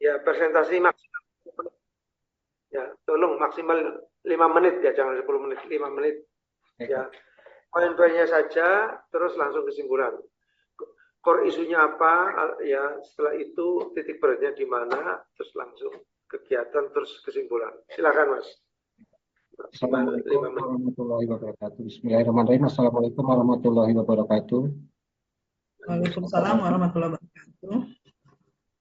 Ya, presentasi maksimal. Ya, tolong maksimal 5 menit ya, jangan 10 menit, 5 menit. Ya, poin-poinnya saja, terus langsung kesimpulan. Core isunya apa, ya setelah itu titik beratnya di mana, terus langsung kegiatan, terus kesimpulan. Silakan Mas. Maksimal 5 Assalamualaikum menit. warahmatullahi wabarakatuh. Bismillahirrahmanirrahim. Assalamualaikum warahmatullahi wabarakatuh. Waalaikumsalam warahmatullahi wabarakatuh.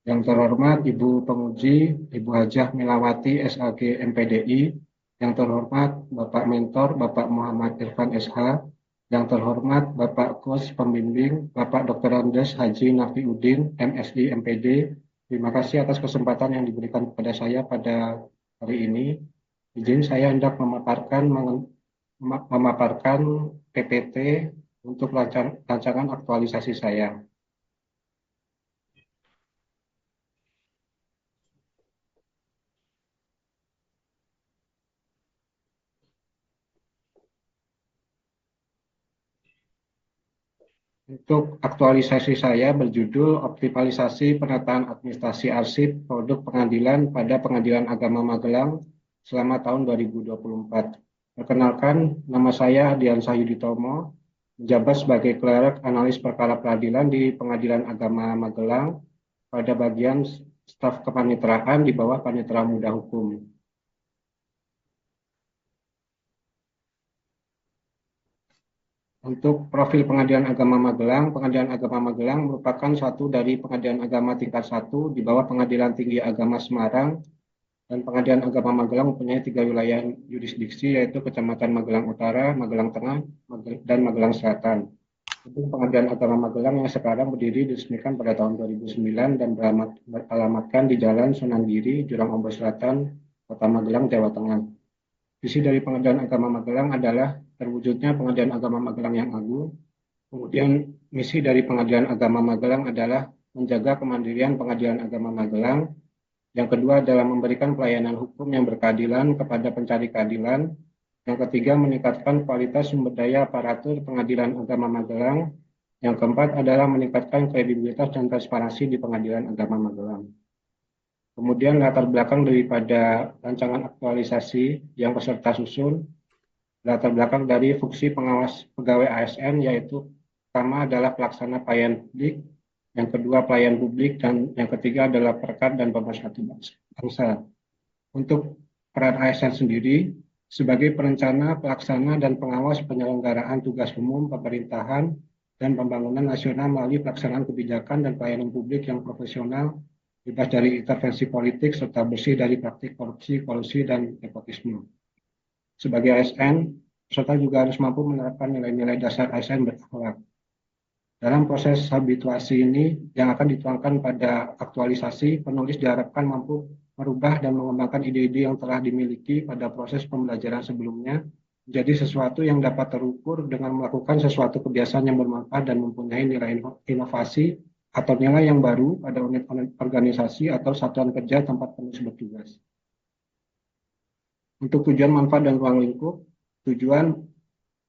Yang terhormat Ibu Penguji, Ibu Hajah Milawati SAG MPDI. Yang terhormat Bapak Mentor, Bapak Muhammad Irfan SH. Yang terhormat Bapak Kos Pembimbing, Bapak Dr. Andes Haji Nafiuddin MSI MPD. Terima kasih atas kesempatan yang diberikan kepada saya pada hari ini. Izin saya hendak memaparkan PPT untuk rancangan aktualisasi saya. Untuk aktualisasi saya berjudul Optimalisasi Penataan Administrasi Arsip Produk Pengadilan pada Pengadilan Agama Magelang selama tahun 2024. Perkenalkan, nama saya Diansah Yuditomo, menjabat sebagai Klerek Analis Perkara Peradilan di Pengadilan Agama Magelang pada bagian staf kepanitraan di bawah Panitera Muda Hukum. Untuk profil Pengadilan Agama Magelang merupakan satu dari pengadilan agama tingkat 1 di bawah Pengadilan Tinggi Agama Semarang, dan Pengadilan Agama Magelang mempunyai 3 wilayah yurisdiksi, yaitu Kecamatan Magelang Utara, Magelang Tengah, dan Magelang Selatan. Untuk Pengadilan Agama Magelang yang sekarang berdiri diresmikan pada tahun 2009 dan beralamatkan di Jalan Sunan Giri, Jurang Ombos Selatan, Kota Magelang, Jawa Tengah. Visi dari Pengadilan Agama Magelang adalah terwujudnya Pengadilan Agama Magelang yang agung. Kemudian misi dari Pengadilan Agama Magelang adalah menjaga kemandirian Pengadilan Agama Magelang. Yang kedua adalah memberikan pelayanan hukum yang berkeadilan kepada pencari keadilan. Yang ketiga, meningkatkan kualitas sumber daya aparatur Pengadilan Agama Magelang. Yang keempat adalah meningkatkan kredibilitas dan transparansi di Pengadilan Agama Magelang. Kemudian latar belakang daripada rancangan aktualisasi yang peserta susun, latar belakang dari fungsi pengawas pegawai ASN, yaitu pertama adalah pelaksana pelayanan publik, yang kedua pelayan publik, dan yang ketiga adalah perekat dan pemersatu bangsa. Untuk peran ASN sendiri, sebagai perencana, pelaksana, dan pengawas penyelenggaraan tugas umum pemerintahan dan pembangunan nasional melalui pelaksanaan kebijakan dan pelayanan publik yang profesional, bebas dari intervensi politik, serta bersih dari praktik korupsi, kolusi, dan nepotisme. Sebagai ASN, peserta juga harus mampu menerapkan nilai-nilai dasar ASN berakhlak. Dalam proses habituasi ini yang akan dituangkan pada aktualisasi, penulis diharapkan mampu merubah dan mengembangkan ide-ide yang telah dimiliki pada proses pembelajaran sebelumnya menjadi sesuatu yang dapat terukur dengan melakukan sesuatu kebiasaan yang bermanfaat dan mempunyai nilai inovasi atau nilai yang baru pada unit organisasi atau satuan kerja tempat penulis bertugas. Untuk tujuan manfaat dan ruang lingkup, tujuan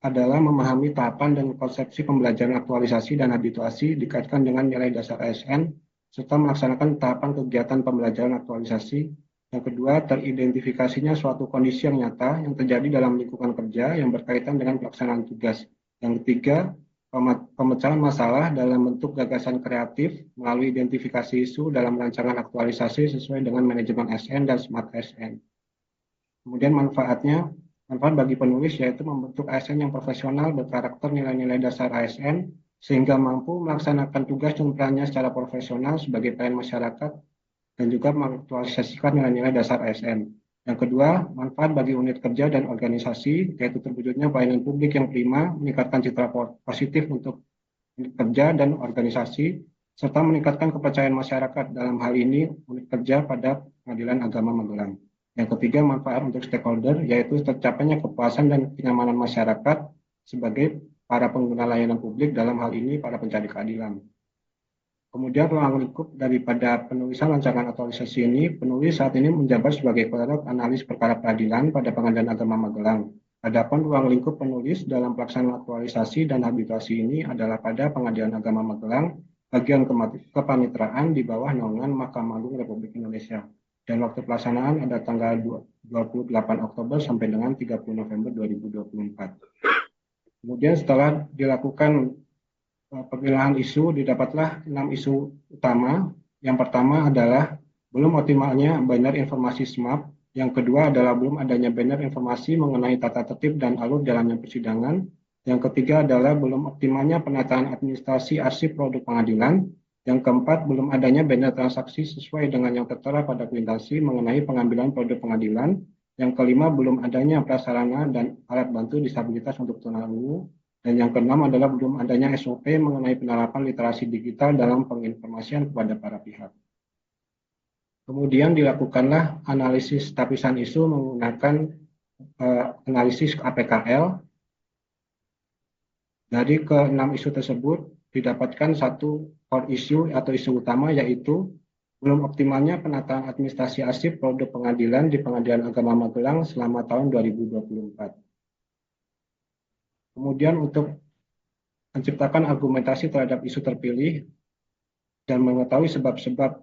adalah memahami tahapan dan konsepsi pembelajaran aktualisasi dan habituasi dikaitkan dengan nilai dasar ASN, serta melaksanakan tahapan kegiatan pembelajaran aktualisasi. Yang kedua, teridentifikasinya suatu kondisi yang nyata yang terjadi dalam lingkungan kerja yang berkaitan dengan pelaksanaan tugas. Yang ketiga, pemecahan masalah dalam bentuk gagasan kreatif melalui identifikasi isu dalam rancangan aktualisasi sesuai dengan manajemen ASN dan Smart ASN. Kemudian manfaat bagi penulis yaitu membentuk ASN yang profesional berkarakter nilai-nilai dasar ASN sehingga mampu melaksanakan tugas dan perannya secara profesional sebagai pelayan masyarakat dan juga mengaktualisasikan nilai-nilai dasar ASN. Yang kedua, manfaat bagi unit kerja dan organisasi yaitu terwujudnya pelayanan publik yang prima, meningkatkan citra positif untuk unit kerja dan organisasi, serta meningkatkan kepercayaan masyarakat dalam hal ini unit kerja pada Pengadilan Agama Magelang. Yang ketiga, manfaat untuk stakeholder, yaitu tercapainya kepuasan dan kenyamanan masyarakat sebagai para pengguna layanan publik, dalam hal ini para pencari keadilan. Kemudian ruang lingkup daripada penulisan rancangan aktualisasi ini, penulis saat ini menjabat sebagai Klerek Analis Perkara Peradilan pada Pengadilan Agama Magelang. Adapun ruang lingkup penulis dalam pelaksanaan aktualisasi dan habituasi ini adalah pada Pengadilan Agama Magelang bagian kepanitraan di bawah naungan Mahkamah Agung Republik Indonesia. Dan waktu pelaksanaan ada tanggal 28 Oktober sampai dengan 30 November 2024. Kemudian setelah dilakukan pemilahan isu, didapatlah 6 isu utama. Yang pertama adalah belum optimalnya banner informasi SMAP. Yang kedua adalah belum adanya banner informasi mengenai tata tertib dan alur jalannya persidangan. Yang ketiga adalah belum optimalnya penataan administrasi arsip produk pengadilan. Yang keempat, belum adanya banner transaksi sesuai dengan yang tertera pada kuitansi mengenai pengambilan produk pengadilan. Yang kelima, belum adanya prasarana dan alat bantu disabilitas untuk tunarungu. Dan yang keenam adalah belum adanya SOP mengenai penerapan literasi digital dalam penginformasian kepada para pihak. Kemudian dilakukanlah analisis tapisan isu menggunakan analisis APKL. Dari ke-6 isu tersebut didapatkan satu core issue atau isu utama, yaitu belum optimalnya penataan administrasi arsip produk pengadilan di Pengadilan Agama Magelang selama tahun 2024. Kemudian untuk menciptakan argumentasi terhadap isu terpilih dan mengetahui sebab-sebab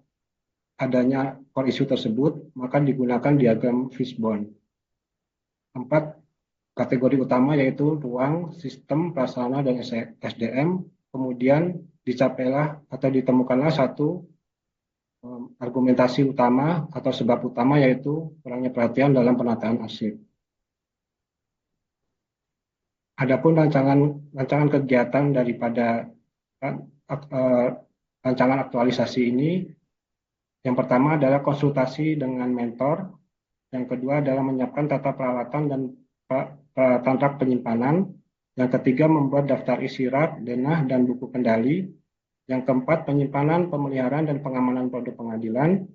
adanya core issue tersebut, maka digunakan diagram fishbone. 4 kategori utama yaitu ruang, sistem, prasarana, dan SDM. Kemudian dicapailah atau ditemukanlah satu argumentasi utama atau sebab utama, yaitu kurangnya perhatian dalam penataan arsip. Adapun rancangan kegiatan daripada rancangan aktualisasi ini, yang pertama adalah konsultasi dengan mentor, yang kedua adalah menyiapkan tata peralatan dan peralatan rak penyimpanan, yang ketiga membuat daftar isi rak, denah, dan buku kendali, yang keempat penyimpanan, pemeliharaan, dan pengamanan produk pengadilan,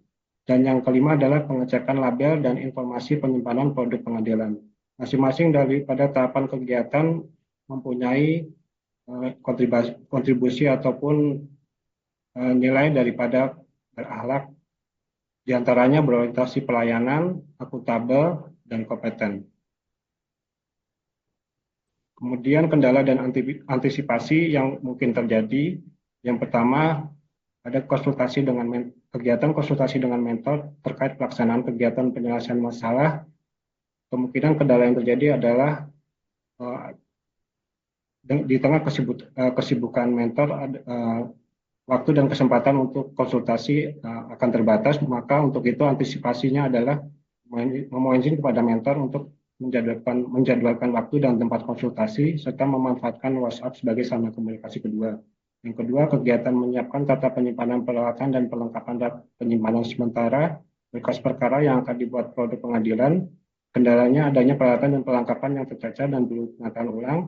dan yang kelima adalah pengecekan label dan informasi penyimpanan produk pengadilan. Masing-masing daripada tahapan kegiatan mempunyai kontribusi ataupun nilai daripada berakhlak, diantaranya berorientasi pelayanan, akuntabel, dan kompeten. Kemudian kendala dan antisipasi yang mungkin terjadi. Yang pertama, ada kegiatan konsultasi dengan mentor terkait pelaksanaan kegiatan penyelesaian masalah. Kemungkinan kendala yang terjadi adalah di tengah kesibukan mentor, waktu dan kesempatan untuk konsultasi akan terbatas, maka untuk itu antisipasinya adalah memohon izin kepada mentor untuk menjadwalkan waktu dan tempat konsultasi, serta memanfaatkan WhatsApp sebagai sarana komunikasi kedua. Yang kedua, kegiatan menyiapkan tata penyimpanan peralatan dan perlengkapan penyimpanan sementara berkas perkara yang akan dibuat produk pengadilan. Kendalanya adanya peralatan dan perlengkapan yang tercacat dan perlu penataan ulang.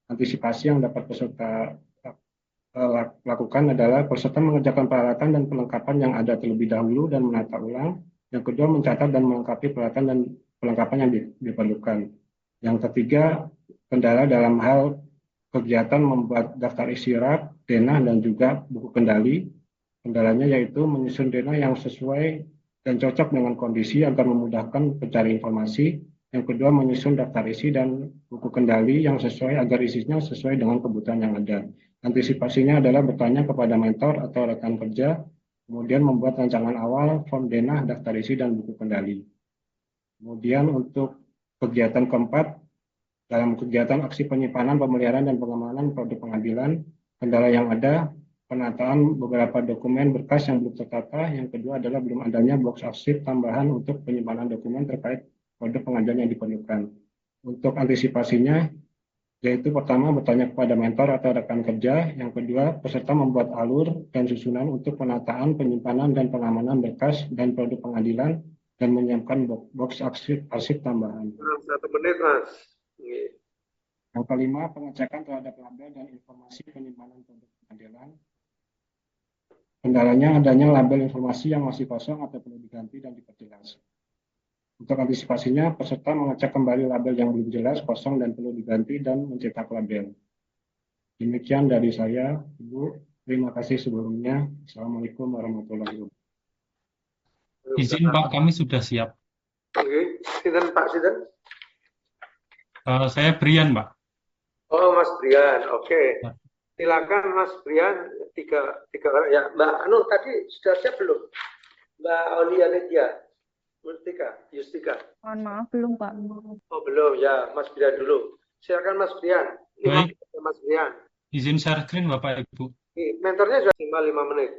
Antisipasi yang dapat peserta lakukan adalah peserta mengerjakan peralatan dan perlengkapan yang ada terlebih dahulu dan menata ulang. Yang kedua, mencatat dan melengkapi peralatan dan perlengkapan yang diperlukan. Yang ketiga, kendala dalam hal kegiatan membuat daftar isi rak, denah, dan juga buku kendali. Kendalanya yaitu menyusun denah yang sesuai dan cocok dengan kondisi agar memudahkan pencari informasi. Yang kedua, menyusun daftar isi dan buku kendali yang sesuai agar isinya sesuai dengan kebutuhan yang ada. Antisipasinya adalah bertanya kepada mentor atau rekan kerja, kemudian membuat rancangan awal, form denah, daftar isi, dan buku kendali. Kemudian untuk kegiatan keempat, dalam kegiatan aksi penyimpanan, pemeliharaan, dan pengamanan produk pengadilan, kendala yang ada, penataan beberapa dokumen berkas yang belum tertata. Yang kedua adalah belum adanya box arsip tambahan untuk penyimpanan dokumen terkait produk pengadilan yang diperlukan. Untuk antisipasinya, yaitu pertama bertanya kepada mentor atau rekan kerja, yang kedua peserta membuat alur dan susunan untuk penataan, penyimpanan, dan pengamanan berkas dan produk pengadilan, dan menyiapkan box arsip tambahan. 1 menit, Mas. Yang kelima, pengecekan terhadap label dan informasi penyimpanan produk pengadilan. Kendalanya adanya label informasi yang masih kosong atau perlu diganti dan diperjelas. Untuk antisipasinya, peserta mengecek kembali label yang belum jelas, kosong, dan perlu diganti, dan mencetak label. Demikian dari saya, Ibu. Terima kasih sebelumnya. Assalamualaikum warahmatullahi wabarakatuh. Izin Pak, kami sudah siap. Oke, Sinten Pak Sinten? Saya Brian, Pak. Oh, Mas Brian, oke. Silakan Mas Brian, tiga orang ya. Mbak Anu tadi sudah siap belum? Mbak Aulia Lydia, Yustika. Mohon maaf, belum Pak. Oh belum ya, Mas Brian dulu. Silakan Mas Brian. 5 Baik, menit Mas Brian. izin share screen Bapak Ibu. Mentornya sudah maksimal 5 menit.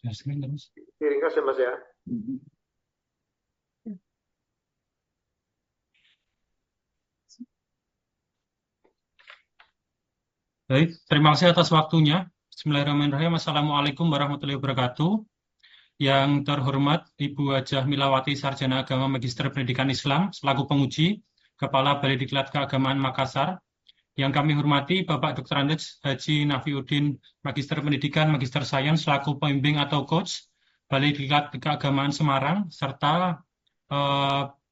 Share screen terus. Diringkas ya Mas ya. Baik, terima kasih atas waktunya. Bismillahirrahmanirrahim. Assalamualaikum warahmatullahi wabarakatuh. Yang terhormat Ibu Hajah Milawati, Sarjana Agama Magister Pendidikan Islam, selaku penguji, Kepala Balai Diklat Keagamaan Makassar. Yang kami hormati Bapak Dr. Andes Haji Nafiuddin, Magister Pendidikan, Magister Sains, selaku pembimbing atau coach Balai Diklat Keagamaan Semarang, serta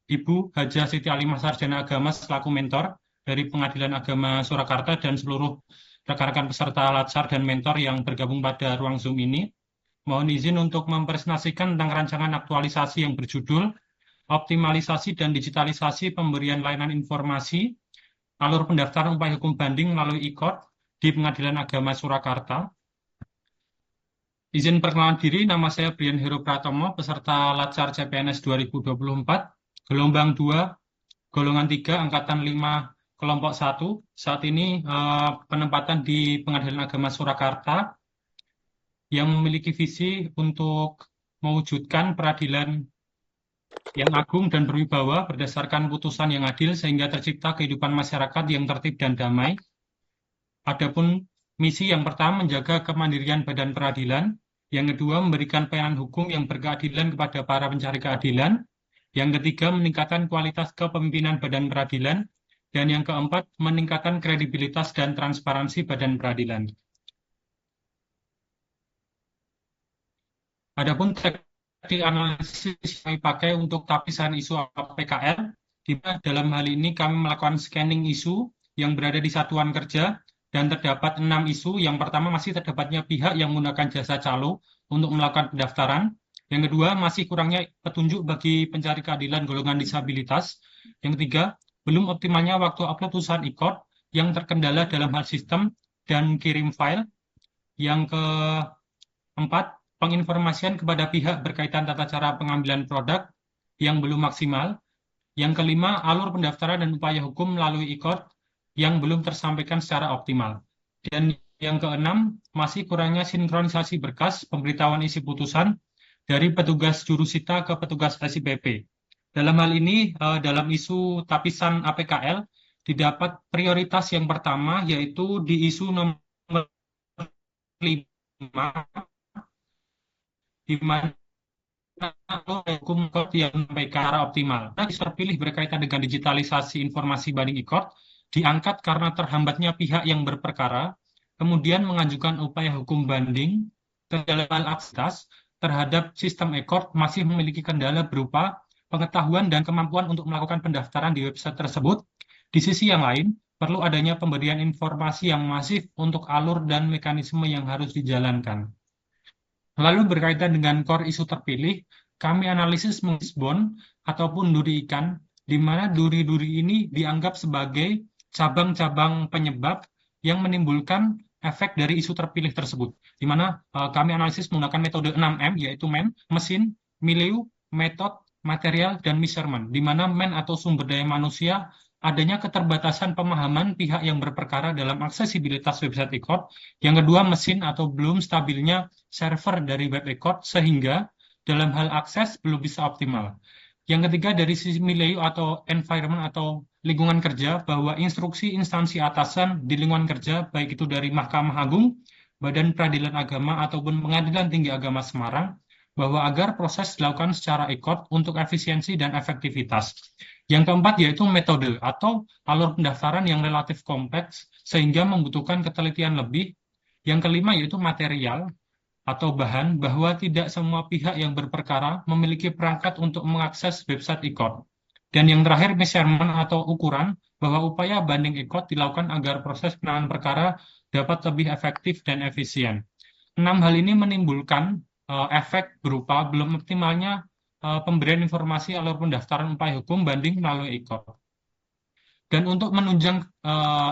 Ibu Hajah Siti Alimah, Sarjana Agama, selaku mentor dari Pengadilan Agama Surakarta, dan seluruh rekan-rekan peserta latsar dan mentor yang bergabung pada ruang Zoom ini. Mohon izin untuk mempresentasikan tentang rancangan aktualisasi yang berjudul Optimalisasi dan Digitalisasi Pemberian Layanan Informasi Alur Pendaftaran Upaya Hukum Banding melalui e-court di Pengadilan Agama Surakarta. Izin perkenalan diri, nama saya Brian Heru Pratomo, peserta latsar CPNS 2024, gelombang 2, golongan 3, angkatan 5, kelompok 1. Saat ini penempatan di Pengadilan Agama Surakarta yang memiliki visi untuk mewujudkan peradilan yang agung dan berwibawa berdasarkan putusan yang adil sehingga tercipta kehidupan masyarakat yang tertib dan damai. Adapun misi yang pertama menjaga kemandirian badan peradilan, yang kedua memberikan pelayanan hukum yang berkeadilan kepada para pencari keadilan, yang ketiga meningkatkan kualitas kepemimpinan badan peradilan, dan yang keempat meningkatkan kredibilitas dan transparansi badan peradilan. Adapun teknik analisis yang kami pakai untuk tapisan isu APKL, di mana dalam hal ini kami melakukan scanning isu yang berada di satuan kerja, dan terdapat 6 isu. Yang pertama, masih terdapatnya pihak yang menggunakan jasa calo untuk melakukan pendaftaran. Yang kedua, masih kurangnya petunjuk bagi pencari keadilan golongan disabilitas. Yang ketiga, belum optimalnya waktu upload putusan e-court yang terkendala dalam hal sistem dan kirim file. Yang keempat, penginformasian kepada pihak berkaitan tata cara pengambilan produk yang belum maksimal. Yang kelima, alur pendaftaran dan upaya hukum melalui e-court yang belum tersampaikan secara optimal. Dan yang keenam, masih kurangnya sinkronisasi berkas pemberitahuan isi putusan dari petugas jurusita ke petugas SIPP. Dalam hal ini, dalam isu tapisan APKL, didapat prioritas yang pertama, yaitu di isu nomor 5, di mana hukum e-court yang sampai ke arah optimal. Nah, terpilih berkaitan dengan digitalisasi informasi banding e-court, diangkat karena terhambatnya pihak yang berperkara, kemudian mengajukan upaya hukum banding, kendala akses terhadap sistem e-court masih memiliki kendala berupa pengetahuan dan kemampuan untuk melakukan pendaftaran di website tersebut. Di sisi yang lain, perlu adanya pemberian informasi yang masif untuk alur dan mekanisme yang harus dijalankan. Lalu berkaitan dengan core isu terpilih, kami analisis mengisbon ataupun duri ikan, di mana duri-duri ini dianggap sebagai cabang-cabang penyebab yang menimbulkan efek dari isu terpilih tersebut. Di mana kami analisis menggunakan metode 6M, yaitu man, mesin, milieu, metode, material, dan measurement. Di mana man atau sumber daya manusia, adanya keterbatasan pemahaman pihak yang berperkara dalam aksesibilitas website e-court. Yang kedua, mesin atau belum stabilnya server dari web e-court, sehingga dalam hal akses belum bisa optimal. Yang ketiga, dari sisi milieu atau environment atau lingkungan kerja, bahwa instruksi instansi atasan di lingkungan kerja, baik itu dari Mahkamah Agung, Badan Peradilan Agama, ataupun Pengadilan Tinggi Agama Semarang, bahwa agar proses dilakukan secara e-court untuk efisiensi dan efektivitas. Yang keempat, yaitu metode atau alur pendaftaran yang relatif kompleks, sehingga membutuhkan ketelitian lebih. Yang kelima, yaitu material atau bahan, bahwa tidak semua pihak yang berperkara memiliki perangkat untuk mengakses website e-court. Dan yang terakhir, measurement atau ukuran, bahwa upaya banding e-court dilakukan agar proses penanganan perkara dapat lebih efektif dan efisien. 6 hal ini menimbulkan efek berupa belum optimalnya pemberian informasi alur pendaftaran upaya hukum banding melalui e-court. Dan untuk menunjang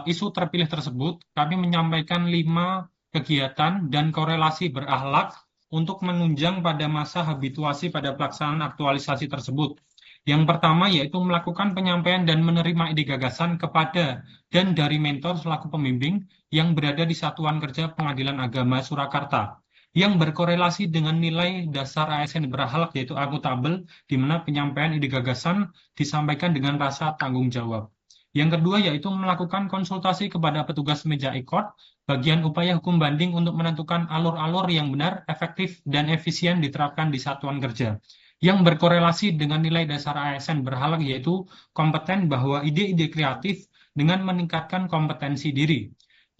isu terpilih tersebut, kami menyampaikan 5 kegiatan dan korelasi berakhlak untuk menunjang pada masa habituasi pada pelaksanaan aktualisasi tersebut. Yang pertama yaitu melakukan penyampaian dan menerima ide gagasan kepada dan dari mentor selaku pembimbing yang berada di Satuan Kerja Pengadilan Agama Surakarta yang berkorelasi dengan nilai dasar ASN berakhlak yaitu akuntabel, di mana penyampaian ide gagasan disampaikan dengan rasa tanggung jawab. Yang kedua yaitu melakukan konsultasi kepada petugas meja ekot bagian upaya hukum banding untuk menentukan alur-alur yang benar, efektif, dan efisien diterapkan di satuan kerja. Yang berkorelasi dengan nilai dasar ASN berakhlak yaitu kompeten bahwa ide-ide kreatif dengan meningkatkan kompetensi diri.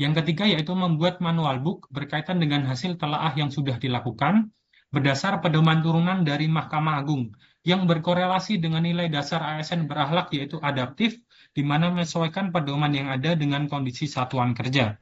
Yang ketiga yaitu membuat manual book berkaitan dengan hasil telaah yang sudah dilakukan berdasar pedoman turunan dari Mahkamah Agung yang berkorelasi dengan nilai dasar ASN berakhlak yaitu adaptif, di mana menyesuaikan pedoman yang ada dengan kondisi satuan kerja.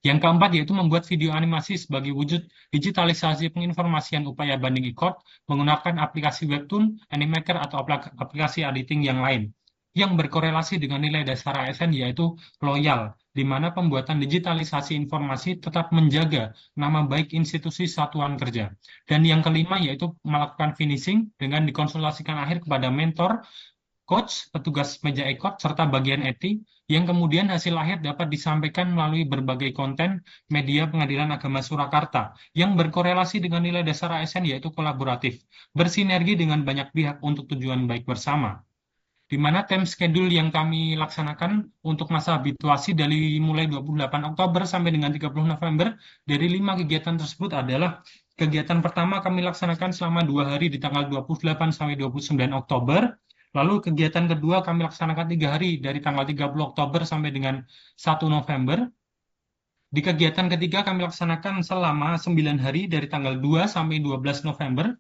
Yang keempat yaitu membuat video animasi sebagai wujud digitalisasi penginformasian upaya banding ikot menggunakan aplikasi webtoon, animaker, atau aplikasi editing yang lain. Yang berkorelasi dengan nilai dasar ASN yaitu loyal, di mana pembuatan digitalisasi informasi tetap menjaga nama baik institusi satuan kerja. Dan yang kelima yaitu melakukan finishing dengan dikonsultasikan akhir kepada mentor, coach, petugas meja ekot, serta bagian etik, yang kemudian hasil akhir dapat disampaikan melalui berbagai konten media Pengadilan Agama Surakarta, yang berkorelasi dengan nilai dasar ASN yaitu kolaboratif, bersinergi dengan banyak pihak untuk tujuan baik bersama. Di mana time schedule yang kami laksanakan untuk masa habituasi dari mulai 28 Oktober sampai dengan 30 November, dari 5 kegiatan tersebut adalah kegiatan pertama kami laksanakan selama 2 hari di tanggal 28 sampai 29 Oktober, lalu kegiatan kedua kami laksanakan 3 hari dari tanggal 30 Oktober sampai dengan 1 November. Di kegiatan ketiga kami laksanakan selama 9 hari dari tanggal 2 sampai 12 November.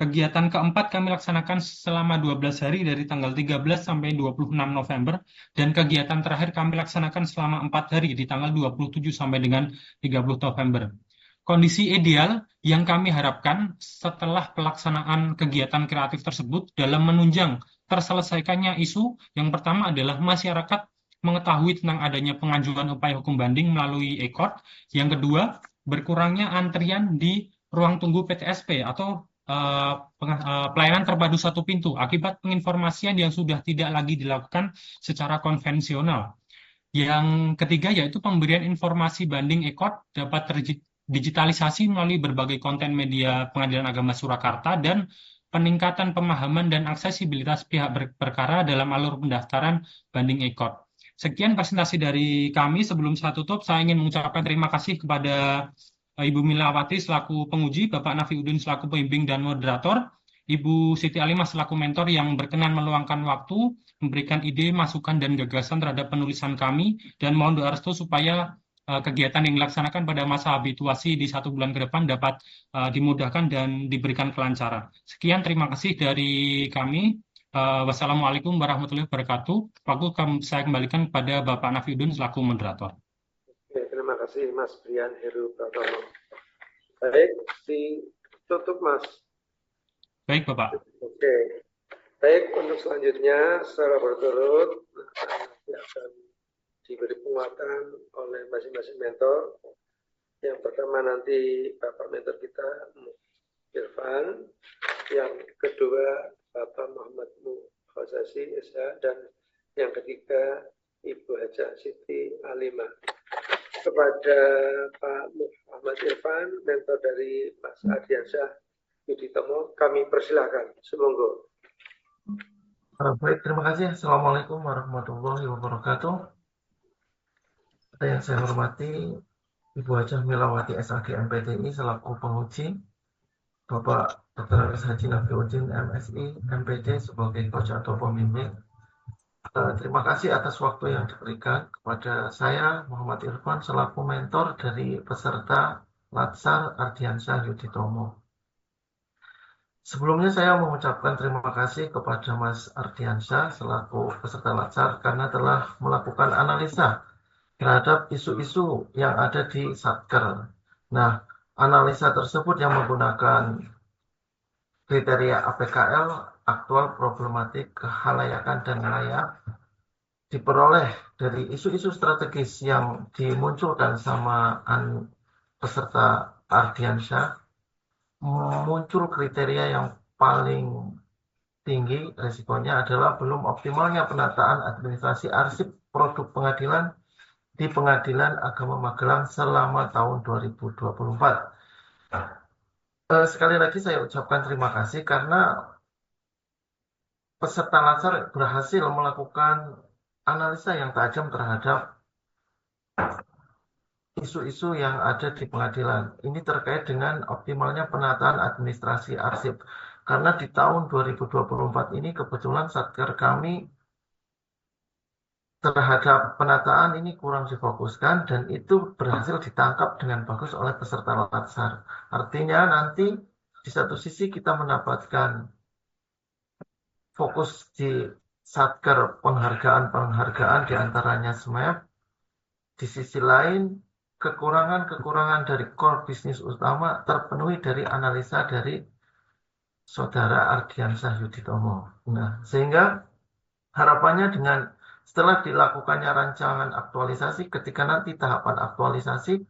Kegiatan keempat kami laksanakan selama 12 hari dari tanggal 13 sampai 26 November. Dan kegiatan terakhir kami laksanakan selama 4 hari di tanggal 27 sampai dengan 30 November. Kondisi ideal yang kami harapkan setelah pelaksanaan kegiatan kreatif tersebut dalam menunjang terselesaikannya isu, yang pertama adalah masyarakat mengetahui tentang adanya pengajuan upaya hukum banding melalui ekot. Yang kedua, berkurangnya antrian di ruang tunggu PTSP atau pelayanan terpadu satu pintu akibat penginformasian yang sudah tidak lagi dilakukan secara konvensional. Yang ketiga yaitu pemberian informasi banding ekot dapat terdigitalisasi melalui berbagai konten media Pengadilan Agama Surakarta dan peningkatan pemahaman dan aksesibilitas pihak berperkara dalam alur pendaftaran banding ekot. Sekian presentasi dari kami. Sebelum saya tutup, saya ingin mengucapkan terima kasih kepada Ibu Milawati selaku penguji, Bapak Nafiuddin selaku pembimbing dan moderator, Ibu Siti Alimah selaku mentor yang berkenan meluangkan waktu, memberikan ide, masukan, dan gagasan terhadap penulisan kami, dan mohon doa restu supaya kegiatan yang dilaksanakan pada masa habituasi di 1 bulan ke depan dapat dimudahkan dan diberikan kelancaran. Sekian, terima kasih dari kami. Wassalamualaikum warahmatullahi wabarakatuh. Waktu saya kembalikan kepada Bapak Nafiuddin selaku moderator. Terima kasih Mas Brian Heru Pratomo. Baik, ditutup Mas. Baik Bapak. Oke. Baik, untuk selanjutnya secara berturut akan diberi penguatan oleh masing-masing mentor. Yang pertama nanti Bapak mentor kita Irfan, yang kedua Bapak Muhammad Mukhosasi SH, dan yang ketiga Ibu Haja Siti Alimah. Kepada Pak Muhammad Irfan, mentor dari Mas Ardiansyah Yuditomo, kami persilahkan. Semoga. Baik, terima kasih. Assalamualaikum warahmatullahi wabarakatuh. Yang saya hormati Ibu Hajah Milawati SAG MPTI selaku penguji, Bapak Dr. Haji Nafiuddin MSI MPD sebagai coach atau pembimbing. Terima kasih atas waktu yang diberikan kepada saya, Muhammad Irfan, selaku mentor dari peserta Latsar Ardiansyah Yuditomo. Sebelumnya saya mengucapkan terima kasih kepada Mas Ardiansyah selaku peserta Latsar karena telah melakukan analisa terhadap isu-isu yang ada di Satker. Nah, analisa tersebut yang menggunakan kriteria APKL, aktual problematik kehalayakan dan layak, diperoleh dari isu-isu strategis yang dimunculkan sama peserta Ardiansyah, muncul kriteria yang paling tinggi resikonya adalah belum optimalnya penataan administrasi arsip produk pengadilan di Pengadilan Agama Magelang selama tahun 2024. Sekali lagi saya ucapkan terima kasih karena peserta latsar berhasil melakukan analisa yang tajam terhadap isu-isu yang ada di pengadilan. Ini terkait dengan optimalnya penataan administrasi arsip. Karena di tahun 2024 ini kebetulan Satker kami terhadap penataan ini kurang difokuskan dan itu berhasil ditangkap dengan bagus oleh peserta latsar. Artinya nanti di satu sisi kita mendapatkan fokus di Satker penghargaan diantaranya SMAP. Di sisi lain, kekurangan-kekurangan dari core bisnis utama terpenuhi dari analisa dari Saudara Ardiansyah Yudhitomo. Nah, sehingga harapannya dengan setelah dilakukannya rancangan aktualisasi, ketika nanti tahapan aktualisasi,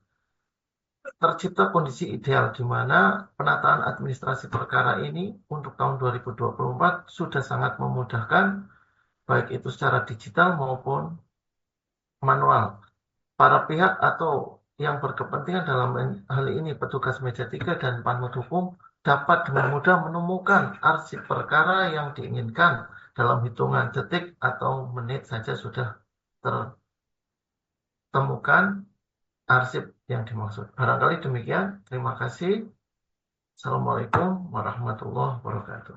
tercipta kondisi ideal di mana penataan administrasi perkara ini untuk tahun 2024 sudah sangat memudahkan, baik itu secara digital maupun manual. Para pihak atau yang berkepentingan dalam hal ini petugas meja 3 dan panmut hukum dapat dengan mudah menemukan arsip perkara yang diinginkan dalam hitungan detik atau menit saja sudah tertemukan arsip yang dimaksud. Barangkali demikian. Terima kasih. Assalamualaikum warahmatullahi wabarakatuh.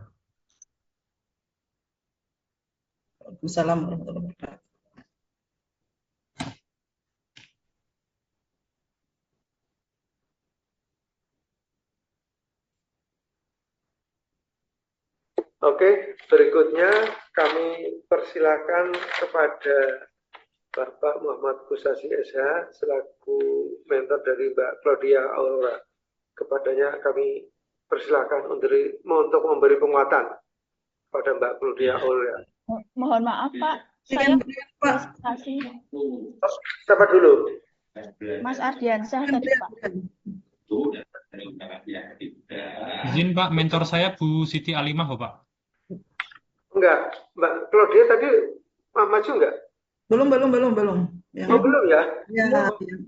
Waalaikumsalam warahmatullahi wabarakatuh. Oke, berikutnya kami persilakan kepada Bapak Muhammad Gusasi SH selaku mentor dari Mbak Claudia Aurora. Kepadanya kami persilakan untuk memberi penguatan pada Mbak Claudia Aurora. Mohon maaf Pak, saya presentasi. Siapa dulu? Mas Ardiansyah tadi Pak. Izin Pak, mentor saya Bu Siti Alimah Pak. Enggak, Mbak Claudia tadi maju enggak? Belum. Yang belum ya? Ya,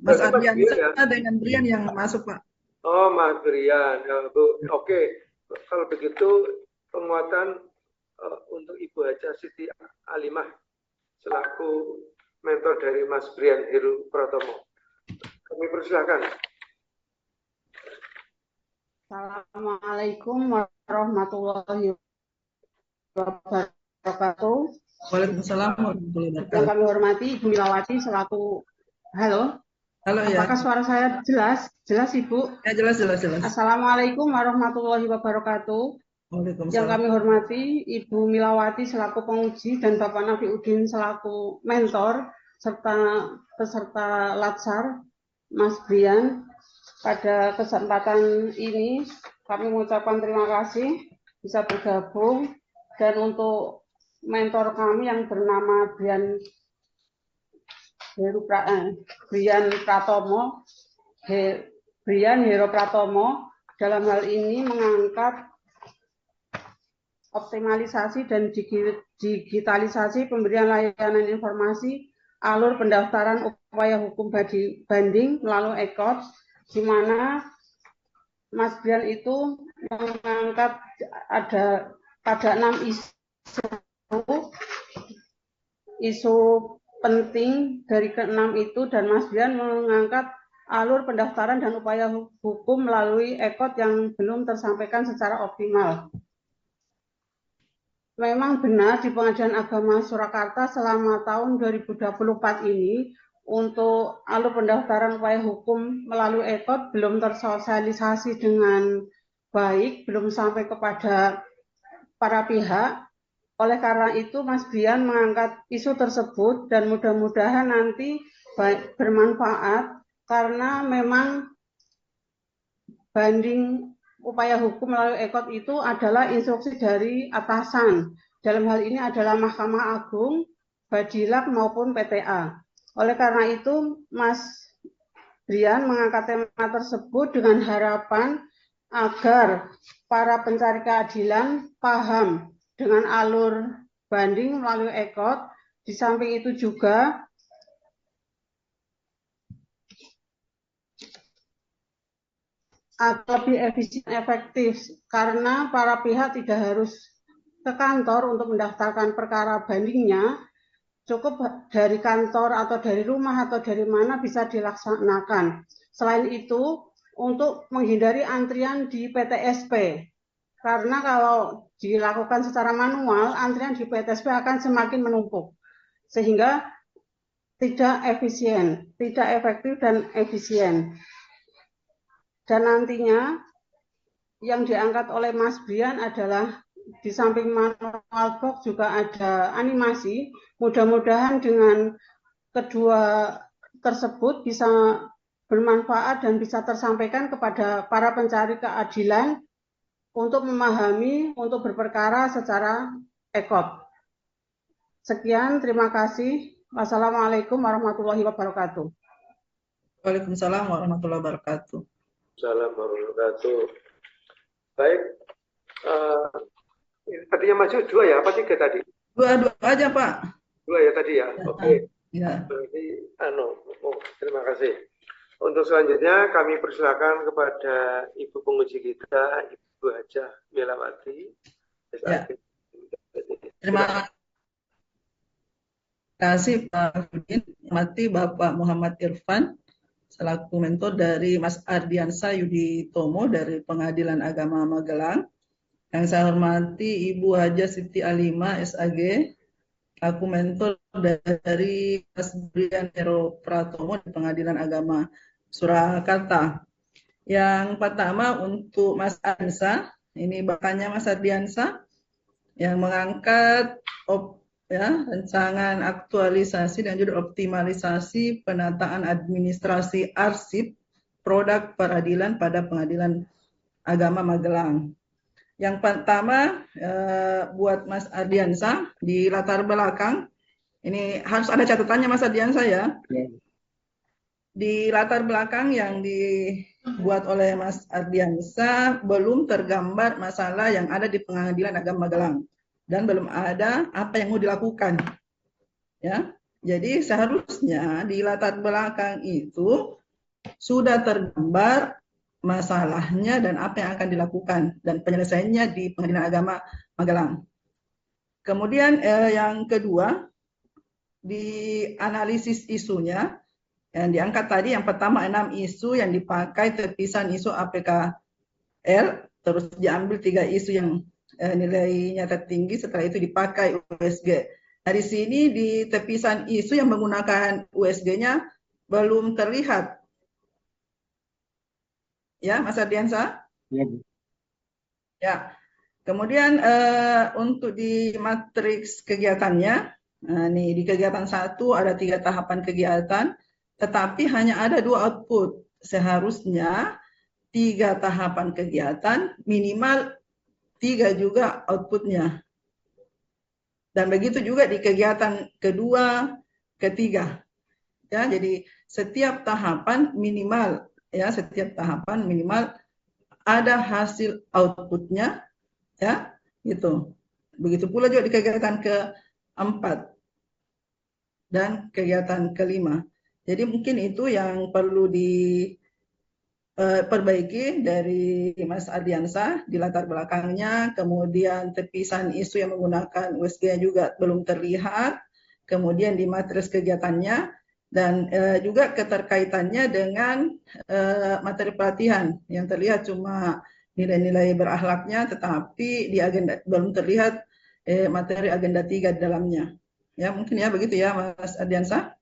Mas Ardiansyah dengan Brian yang masuk Pak. Oh, Mas Brian, ya, Bu. Oke, kalau begitu penguatan untuk Ibu Haja Siti Alimah selaku mentor dari Mas Brian Heru Pratomo. Kami persilakan. Assalamualaikum warahmatullahi wabarakatuh. Waalaikumsalam warahmatullahi Yang wabarakatuh. kami hormati Ibu Milawati selaku Halo. Ya. Apakah suara saya jelas? Jelas Ibu? Ya, jelas. Assalamualaikum warahmatullahi wabarakatuh. Waalaikumsalam. Yang kami hormati Ibu Milawati selaku penguji dan Bapak Nafiuddin selaku mentor serta peserta latsar Mas Brian. Pada kesempatan ini kami mengucapkan terima kasih bisa bergabung dan untuk mentor kami yang bernama Brian Hero Pratomo dalam hal ini mengangkat optimalisasi dan digitalisasi pemberian layanan informasi alur pendaftaran upaya hukum banding melalui ECOT, di mana Mas Brian itu mengangkat ada pada 6 isu penting dari ke-6 itu, dan Mas Brian mengangkat alur pendaftaran dan upaya hukum melalui ECOT yang belum tersampaikan secara optimal. Memang benar di Pengadilan Agama Surakarta selama tahun 2024 ini untuk alur pendaftaran upaya hukum melalui ECOT belum tersosialisasi dengan baik, belum sampai kepada para pihak. Oleh karena itu, Mas Brian mengangkat isu tersebut dan mudah-mudahan nanti bermanfaat karena memang banding upaya hukum melalui ECOT itu adalah instruksi dari atasan. Dalam hal ini adalah Mahkamah Agung Badilak maupun PTA. Oleh karena itu, Mas Brian mengangkat tema tersebut dengan harapan agar para pencari keadilan paham dengan alur banding melalui EKOT. Di samping itu juga agar lebih efisien efektif karena para pihak tidak harus ke kantor untuk mendaftarkan perkara bandingnya, cukup dari kantor atau dari rumah atau dari mana bisa dilaksanakan. Selain itu, untuk menghindari antrian di PTSP, karena kalau dilakukan secara manual, antrian di PTSP akan semakin menumpuk, sehingga tidak efisien, tidak efektif dan efisien. Dan nantinya yang diangkat oleh Mas Brian adalah di samping manual box juga ada animasi. Mudah-mudahan dengan kedua tersebut bisa bermanfaat dan bisa tersampaikan kepada para pencari keadilan untuk memahami, untuk berperkara secara EKOT. Sekian, terima kasih. Wassalamualaikum warahmatullahi wabarakatuh. Waalaikumsalam warahmatullahi wabarakatuh. Assalamualaikum warahmatullahi wabarakatuh. Baik, tadinya maju 2 ya, apa 3 tadi? Dua aja, Pak. 2 ya tadi ya, oke. Ya. Berarti, terima kasih. Untuk selanjutnya kami persilakan kepada Ibu penguji kita, Ibu Hajah Melawati. Ya. Terima kasih Pak Udin. Mati Bapak Muhammad Irfan selaku mentor dari Mas Ardiansa Yudi Tomo dari Pengadilan Agama Magelang. Yang saya hormati Ibu Hajah Siti Alima SAG selaku mentor dari Mas Brian Hero Pratomo di Pengadilan Agama Surakarta. Yang pertama untuk Mas Ardiansa, ini bakannya Mas Ardiansa yang mengangkat rancangan aktualisasi dan juga optimalisasi penataan administrasi arsip produk peradilan pada Pengadilan Agama Magelang. Yang pertama buat Mas Ardiansa di latar belakang, ini harus ada catatannya Mas Ardiansa ya. Di latar belakang yang dibuat oleh Mas Ardiansa belum tergambar masalah yang ada di Pengadilan Agama Magelang. Dan belum ada apa yang mau dilakukan, ya. Jadi seharusnya di latar belakang itu sudah tergambar masalahnya dan apa yang akan dilakukan dan penyelesaiannya di Pengadilan Agama Magelang. Kemudian yang kedua, di analisis isunya yang diangkat tadi, yang pertama 6 isu yang dipakai terpisan isu APKL, terus diambil 3 isu yang nilainya tertinggi, setelah itu dipakai USG. Nah, di sini di tepisan isu yang menggunakan USG-nya belum terlihat. Ya, Mas Ardiansa? Ya, Bu. Ya. Kemudian untuk di matriks kegiatannya, nih di kegiatan 1 ada 3 tahapan kegiatan, tetapi hanya ada 2 output. Seharusnya 3 tahapan kegiatan, minimal 3 juga outputnya. Dan begitu juga di kegiatan kedua, ketiga. Ya, jadi setiap tahapan minimal ada hasil outputnya, ya, gitu. Begitu pula juga di kegiatan keempat dan kegiatan kelima. Jadi mungkin itu yang perlu perbaiki dari Mas Ardiansa di latar belakangnya, kemudian tepisan isu yang menggunakan USG juga belum terlihat, kemudian di matriks kegiatannya, dan juga keterkaitannya dengan materi pelatihan yang terlihat cuma nilai-nilai berakhlaknya, tetapi di agenda belum terlihat materi agenda 3 di dalamnya. Ya, mungkin ya begitu ya Mas Ardiansa.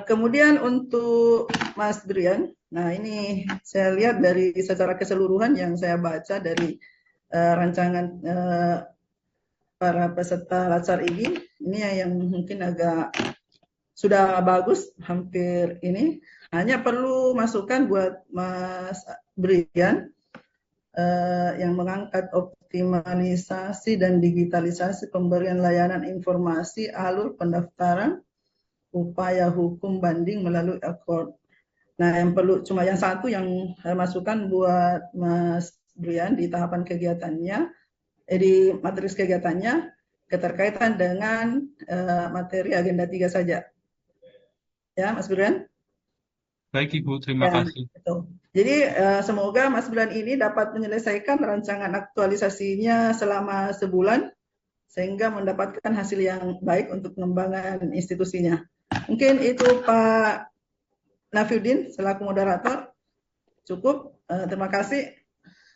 Kemudian untuk Mas Brian, nah ini saya lihat dari secara keseluruhan yang saya baca dari rancangan para peserta latsar ini yang mungkin agak sudah bagus, hampir ini. Hanya perlu masukan buat Mas Brian yang mengangkat optimalisasi dan digitalisasi pemberian layanan informasi alur pendaftaran upaya hukum banding melalui akord. Nah, yang perlu cuma yang satu yang saya masukkan buat Mas Brian di tahapan kegiatannya, di materi kegiatannya, keterkaitan dengan materi agenda 3 saja. Ya, Mas Brian? Baik Ibu, terima Ya, kasih. betul. Jadi semoga Mas Brian ini dapat menyelesaikan rancangan aktualisasinya selama sebulan, sehingga mendapatkan hasil yang baik untuk pengembangan institusinya. Mungkin itu Pak Nafiuddin selaku moderator. Cukup, terima kasih.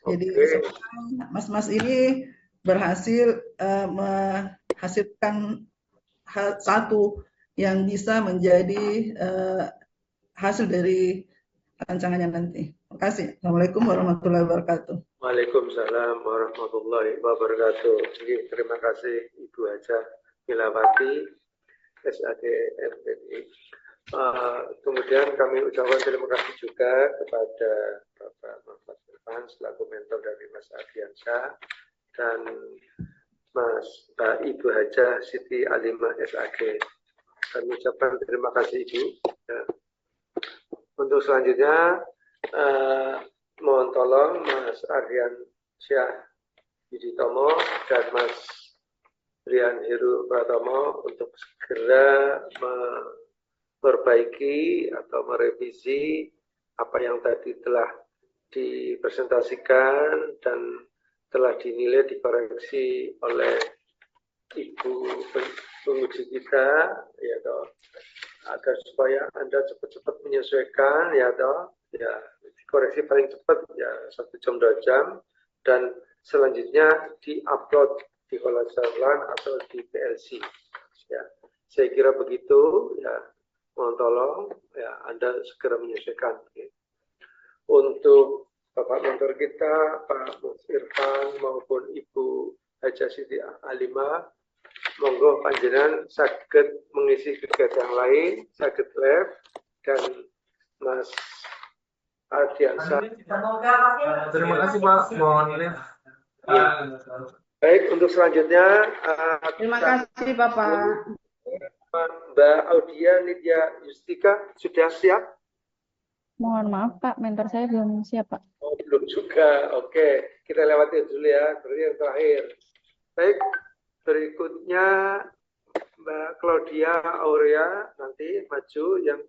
Jadi semoga mas-mas ini berhasil menghasilkan satu yang bisa menjadi hasil dari rancangannya nanti. Terima kasih. Assalamualaikum warahmatullahi wabarakatuh. Waalaikumsalam warahmatullahi wabarakatuh. Jadi, terima kasih Ibu Haja Milawati, SAD MPTI. Kemudian kami ucapkan terima kasih juga kepada Bapak Muhammad Irfan selaku mentor dari Mas Ardiansyah dan Mbak Ibu Haja Siti Alimah SAG. Kami ucapkan terima kasih Ibu. Ya. Untuk selanjutnya mohon tolong Mas Ardiansyah Yuditomo dan Mas Brian Heru Pratomo untuk segera memperbaiki atau merevisi apa yang tadi telah dipresentasikan dan telah dinilai dikoreksi oleh Ibu penguji kita, ya toh, agar supaya Anda cepat-cepat menyesuaikan, ya toh, ya dikoreksi paling cepat ya 1 jam 2 jam, dan selanjutnya diupload di Kolasalan atau di PLC. Ya, saya kira begitu. Ya, mohon tolong ya Anda segera menyesuaikan. Ya. Untuk Bapak mentor kita, Pak Mas Irfan maupun Ibu Haja Siti Alimah, monggo panjenengan saged mengisi kegiatan yang lain, saged live, dan Mas Ardiansyah. Terima kasih Pak, mohon live. Baik, untuk selanjutnya Terima kasih Bapak. Mbak Audia Nidya Yustika sudah siap? Mohon maaf Pak, mentor saya belum siap Pak. Oh, belum juga. Oke, kita lewati dulu ya. Berarti yang terakhir. Baik, berikutnya Mbak Claudia Aurea nanti maju yang